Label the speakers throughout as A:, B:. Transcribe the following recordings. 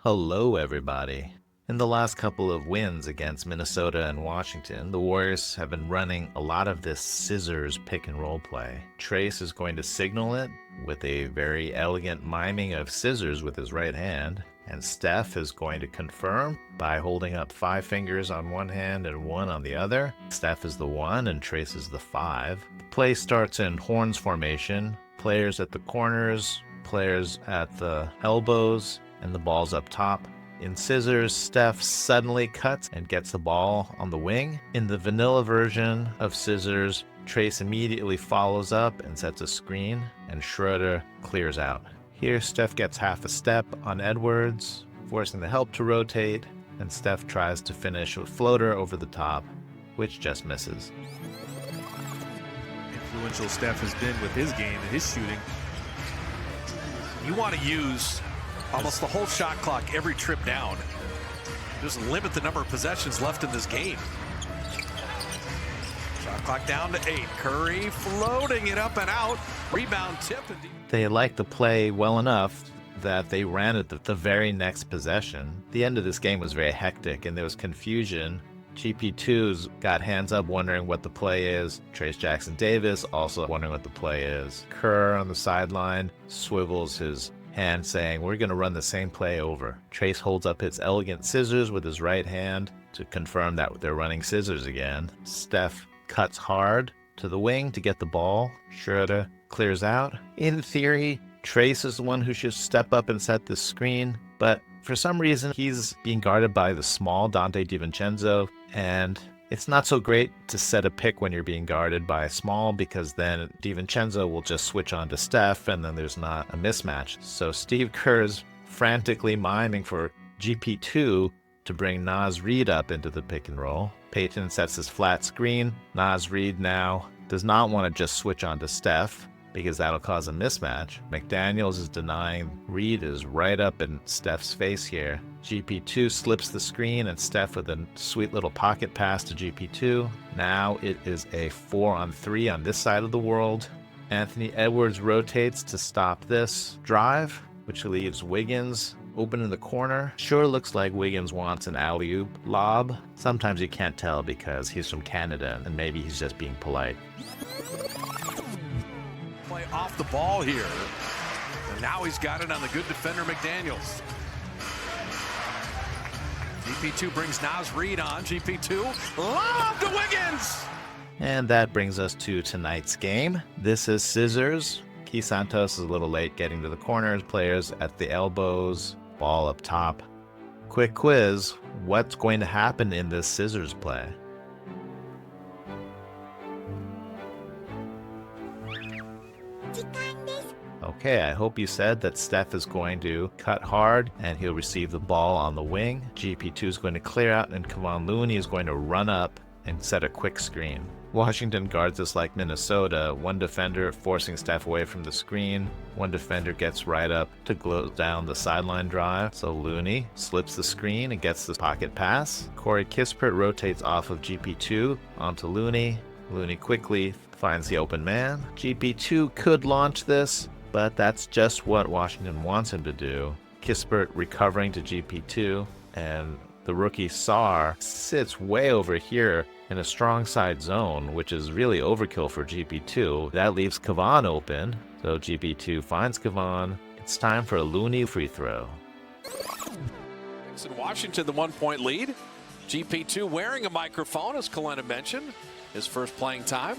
A: Hello, everybody. In the last couple of wins against Minnesota and Washington, the Warriors have been running a lot of this scissors pick and roll play. Trace is going to signal it with a very elegant miming of scissors with his right hand, and Steph is going to confirm by holding up 5 fingers on one hand and 1 on the other. Steph is the 1 and Trace is the 5. The play starts in horns formation, players at the corners, players at the elbows, and the ball's up top. In scissors, Steph suddenly cuts and gets the ball on the wing. In the vanilla version of scissors, Trace immediately follows up and sets a screen, and Schroeder clears out. Here, Steph gets half a step on Edwards, forcing the help to rotate, and Steph tries to finish a floater over the top, which just misses.
B: Influential Steph has been with his game and his shooting.
C: You want to use almost the whole shot clock every trip down. Just limit the number of possessions left in this game. Shot clock down to 8. Curry floating it up and out. Rebound tip.
A: They liked the play well enough that they ran it the very next possession. The end of this game was very hectic and there was confusion. GP2's got hands up wondering what the play is. Trayce Jackson-Davis also wondering what the play is. Kerr on the sideline swivels his hand saying, we're going to run the same play over. Trace holds up his elegant scissors with his right hand to confirm that they're running scissors again. Steph cuts hard to the wing to get the ball. Schroeder clears out. In theory, Trace is the one who should step up and set the screen, but for some reason, he's being guarded by the small Donte DiVincenzo, and it's not so great to set a pick when you're being guarded by small because then DiVincenzo will just switch on to Steph and then there's not a mismatch. So Steve Kerr is frantically miming for GP2 to bring Naz Reid up into the pick and roll. Payton sets his flat screen. Naz Reid now does not want to just switch on to Steph because that'll cause a mismatch. McDaniels is denying. Reid is right up in Steph's face here. GP2 slips the screen and Steph with a sweet little pocket pass to GP2. Now it is a 4-on-3 on this side of the world. Anthony Edwards rotates to stop this drive, which leaves Wiggins open in the corner. Sure looks like Wiggins wants an alley-oop lob. Sometimes you can't tell because he's from Canada and maybe he's just being polite.
C: Play off the ball here. And now he's got it on the good defender McDaniels. GP2 brings Naz Reid on. GP2 lob to Wiggins.
A: And that brings us to tonight's game. This is scissors. Santos is a little late getting to the corners, players at the elbows, ball up top. Quick quiz, what's going to happen in this scissors play? Okay, I hope you said that Steph is going to cut hard and he'll receive the ball on the wing. GP2 is going to clear out and Kevon Looney is going to run up and set a quick screen. Washington guards this like Minnesota. One defender forcing Steph away from the screen. One defender gets right up to close down the sideline drive. So Looney slips the screen and gets the pocket pass. Kispert rotates off of GP2 onto Looney. Looney quickly finds the open man. GP2 could launch this, but that's just what Washington wants him to do. Kispert recovering to GP2, and the rookie Sarr sits way over here in a strong side zone, which is really overkill for GP2. That leaves Kevon open, so GP2 finds Kevon. It's time for a Looney free throw.
C: In Washington, the 1-point lead. GP2 wearing a microphone, as Kalena mentioned, his first playing time.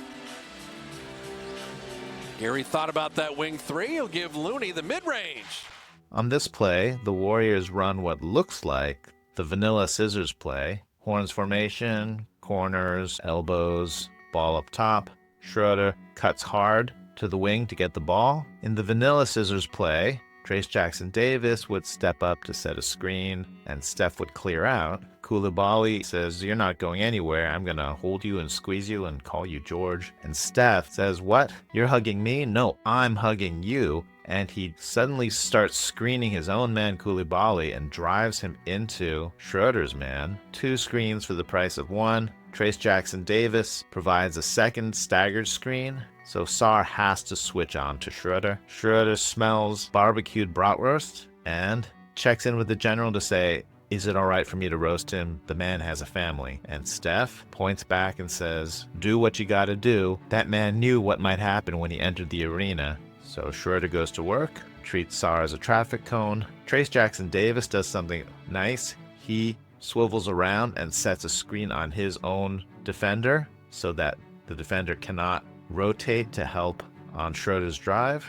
C: Gary thought about that wing 3. He'll give Looney the mid-range.
A: On this play, the Warriors run what looks like the vanilla scissors play. Horns formation, corners, elbows, ball up top. Schroeder cuts hard to the wing to get the ball. In the vanilla scissors play, Trayce Jackson-Davis would step up to set a screen and Steph would clear out. Coulibaly says, you're not going anywhere. I'm going to hold you and squeeze you and call you George. And Steph says, what? You're hugging me? No, I'm hugging you. And he suddenly starts screening his own man Coulibaly and drives him into Schroeder's man. 2 screens for the price of 1. Trayce Jackson-Davis provides a second staggered screen, so Sarr has to switch on to Schroeder. Schroeder smells barbecued bratwurst, and checks in with the general to say, is it all right for me to roast him? The man has a family. And Steph points back and says, do what you gotta do. That man knew what might happen when he entered the arena. So Schroeder goes to work, treats Sarr as a traffic cone. Trayce Jackson-Davis does something nice. He swivels around and sets a screen on his own defender so that the defender cannot rotate to help on Schroeder's drive.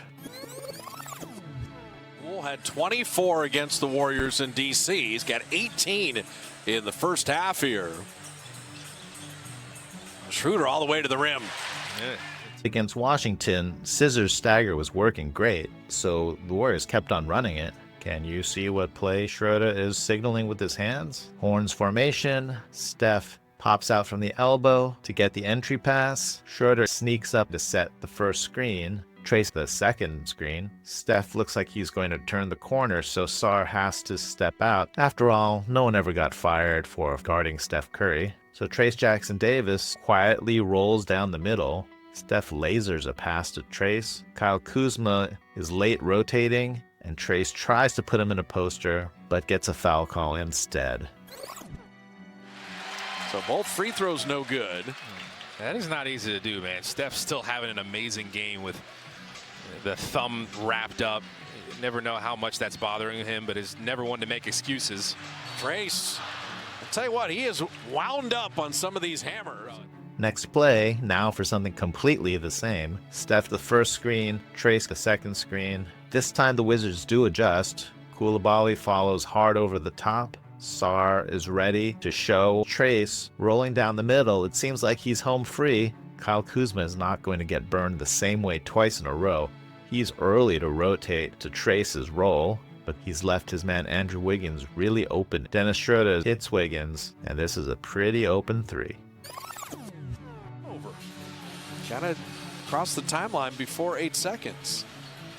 C: Had 24 against the Warriors in DC. He's got 18 in the first half here. Schroeder all the way to the rim.
A: Against Washington, scissors stagger was working great, so the Warriors kept on running it. Can you see what play Schroeder is signaling with his hands? Horns formation. Steph pops out from the elbow to get the entry pass. Schroeder sneaks up to set the first screen. Trace the second screen. Steph looks like he's going to turn the corner, so Sarr has to step out. After all, no one ever got fired for guarding Steph Curry. So Trayce Jackson-Davis quietly rolls down the middle. Steph lasers a pass to Trayce. Kuzma is late rotating, and Trayce tries to put him in a poster, but gets a foul call instead.
C: So both free throws no good.
D: That is not easy to do, man. Steph's still having an amazing game with the thumb wrapped up. You never know how much that's bothering him, but is never one to make excuses.
C: Trayce, I'll tell you what, he is wound up on some of these hammers.
A: Next play, now for something completely the same. Steph the first screen, Trayce the second screen. This time the Wizards do adjust. Coulibaly follows hard over the top. Sarr is ready to show Trayce rolling down the middle. It seems like he's home free. Kuzma is not going to get burned the same way twice in a row. He's early to rotate to Trace's roll, but he's left his man Andrew Wiggins really open. Dennis Schroeder hits Wiggins, and this is a pretty open three.
C: Over. Gotta cross the timeline before 8 seconds.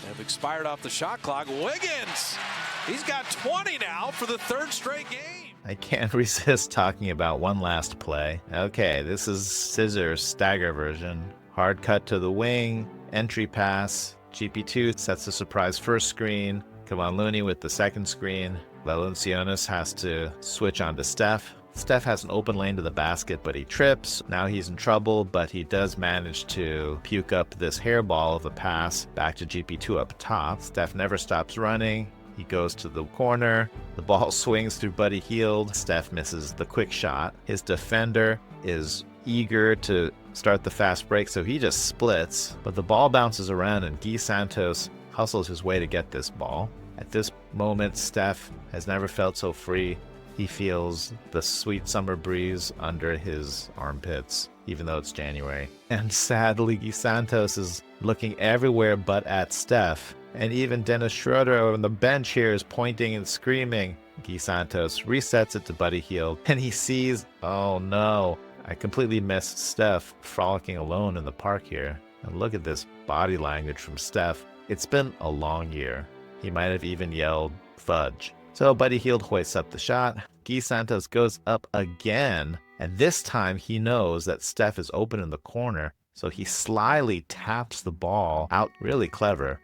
C: Have expired off the shot clock. Wiggins! He's got 20 now for the third straight game.
A: I can't resist talking about one last play. Okay, this is scissors stagger version. Hard cut to the wing, entry pass. GP2 sets the surprise first screen. Kevon Looney with the second screen. Valanciunas has to switch on to Steph. Steph has an open lane to the basket, but he trips. Now he's in trouble, but he does manage to puke up this hairball of a pass back to GP2 up top. Steph never stops running. He goes to the corner. The ball swings through Buddy Hield. Steph misses the quick shot. His defender is eager to start the fast break, so he just splits. But the ball bounces around, and Santos hustles his way to get this ball. At this moment, Steph has never felt so free. He feels the sweet summer breeze under his armpits, even though it's January. And sadly, Santos is looking everywhere but at Steph. And even Dennis Schroeder on the bench here is pointing and screaming. Santos resets it to Buddy Hield, and he sees, oh no, I completely missed Steph frolicking alone in the park here. And look at this body language from Steph. It's been a long year. He might have even yelled, fudge. So Buddy Hield hoists up the shot. Santos goes up again, and this time he knows that Steph is open in the corner, so he slyly taps the ball out. Really clever.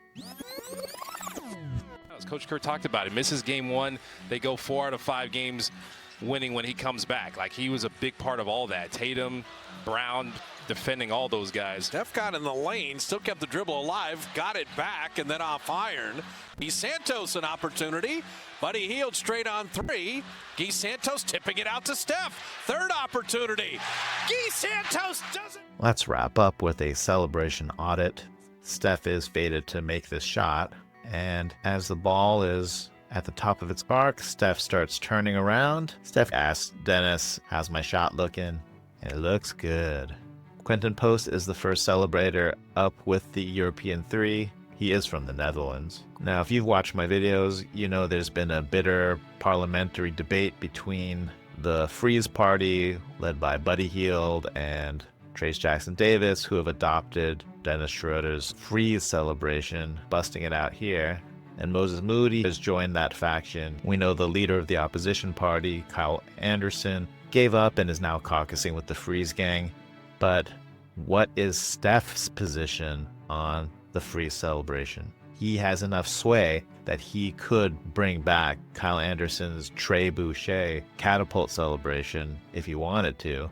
D: As Coach Kerr talked about, he misses game one. They go 4 out of 5 games winning when he comes back. Like, he was a big part of all that. Tatum, Brown, defending all those guys.
C: Steph got in the lane, still kept the dribble alive, got it back, and then off iron. Santos an opportunity. Buddy Hield straight on three. Santos tipping it out to Steph. Third opportunity. Santos doesn't.
A: Let's wrap up with a celebration audit. Steph is fated to make this shot, and as the ball is at the top of its arc, Steph starts turning around. Steph asks Dennis, how's my shot looking? And it looks good. Quentin Post is the first celebrator up with the European three. He is from the Netherlands. Now, if you've watched my videos, you know there's been a bitter parliamentary debate between the Freeze Party, led by Buddy Hield and Trayce Jackson-Davis, who have adopted Dennis Schroeder's freeze celebration, busting it out here. And Moses Moody has joined that faction. We know the leader of the opposition party, Kyle Anderson, gave up and is now caucusing with the Freeze Gang. But what is Steph's position on the freeze celebration? he has enough sway that he could bring back Kyle Anderson's Trey Boucher catapult celebration if he wanted to.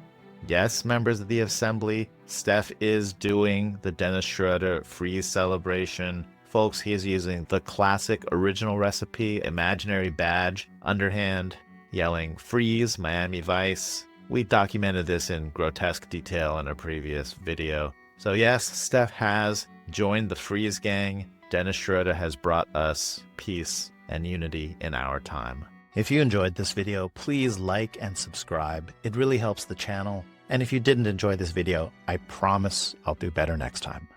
A: Yes, members of the assembly, Steph is doing the Dennis Schroeder freeze celebration. Folks, he is using the classic original recipe, imaginary badge, underhand, yelling freeze, Miami Vice. We documented this in grotesque detail in a previous video. So yes, Steph has joined the freeze gang. Dennis Schroeder has brought us peace and unity in our time. If you enjoyed this video, please like and subscribe. It really helps the channel. And if you didn't enjoy this video, I promise I'll do better next time.